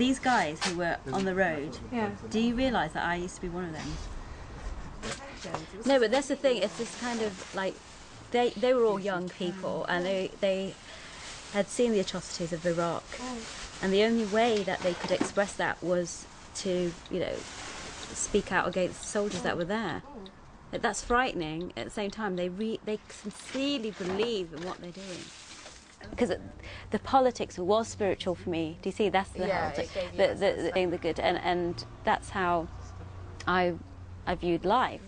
these guys who were on the road, do you realise that I used to be one of them? No, but that's the thing, it's this kind of like, they were all young people, and they had seen the atrocities of Iraq, and the only way that they could express that was to, you know, speak out against the soldiers that were there. That's frightening. At the same time, they sincerely believe in what they're doing. Because the politics was spiritual for me. Do you see? That's the good, and that's how I viewed life.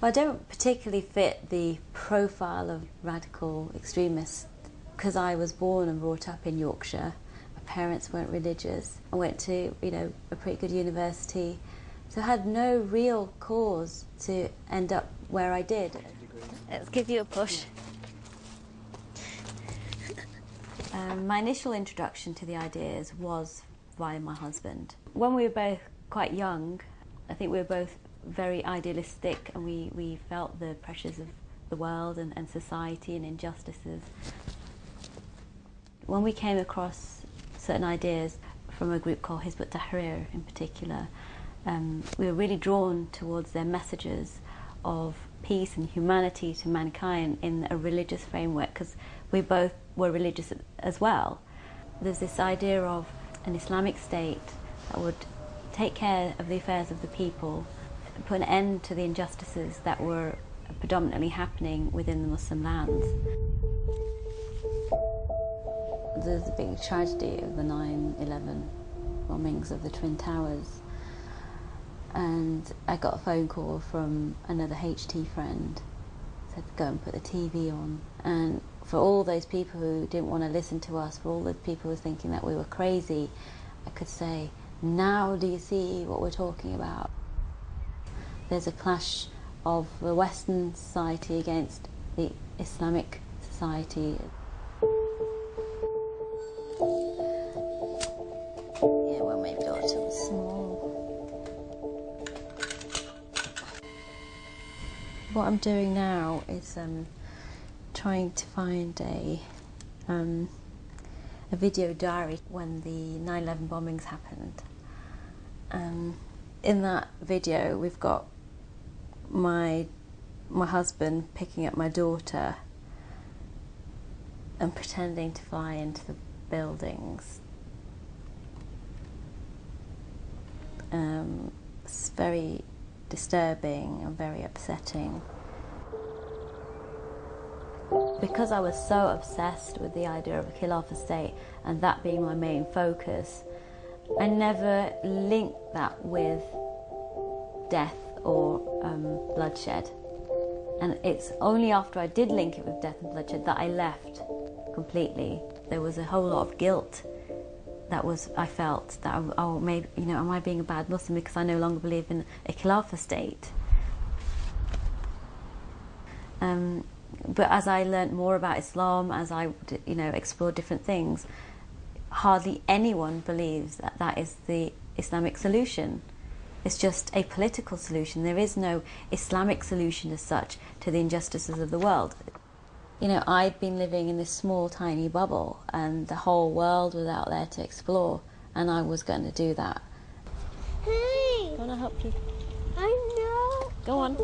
Well, I don't particularly fit the profile of radical extremists because I was born and brought up in Yorkshire. My parents weren't religious. I went to, you know, a pretty good university, so I had no real cause to end up where I did. Let's give you a push. My initial introduction to the ideas was via my husband. When we were both quite young, I think we were both very idealistic, and we felt the pressures of the world and society and injustices. When we came across certain ideas from a group called Hizb ut-Tahrir in particular, we were really drawn towards their messages of peace and humanity to mankind in a religious framework, because we both were religious as well. There's this idea of an Islamic state that would take care of the affairs of the people, put an end to the injustices that were predominantly happening within the Muslim lands. There's a big tragedy of the 9/11 bombings of the Twin Towers, and I got a phone call from another HT friend, said go and put the TV on. And for all those people who didn't want to listen to us, for all the people who were thinking that we were crazy, I could say, now do you see what we're talking about? There's a clash of the Western society against the Islamic society. Yeah, when my daughter was small. What I'm doing now is trying to find a video diary when the 9/11 bombings happened. In that video, we've got my husband picking up my daughter and pretending to fly into the buildings. It's very disturbing and very upsetting. Because I was so obsessed with the idea of a Khilafah state and that being my main focus, I never linked that with death or bloodshed. And it's only after I did link it with death and bloodshed that I left completely. There was a whole lot of guilt that I felt that, oh, maybe, you know, am I being a bad Muslim because I no longer believe in a Khilafah state? But as I learnt more about Islam, as I, you know, explored different things, hardly anyone believes that that is the Islamic solution. It's just a political solution. There is no Islamic solution as such to the injustices of the world. You know, I'd been living in this small, tiny bubble, and the whole world was out there to explore, and I was going to do that. Hey! I want to help you. I know. Go on.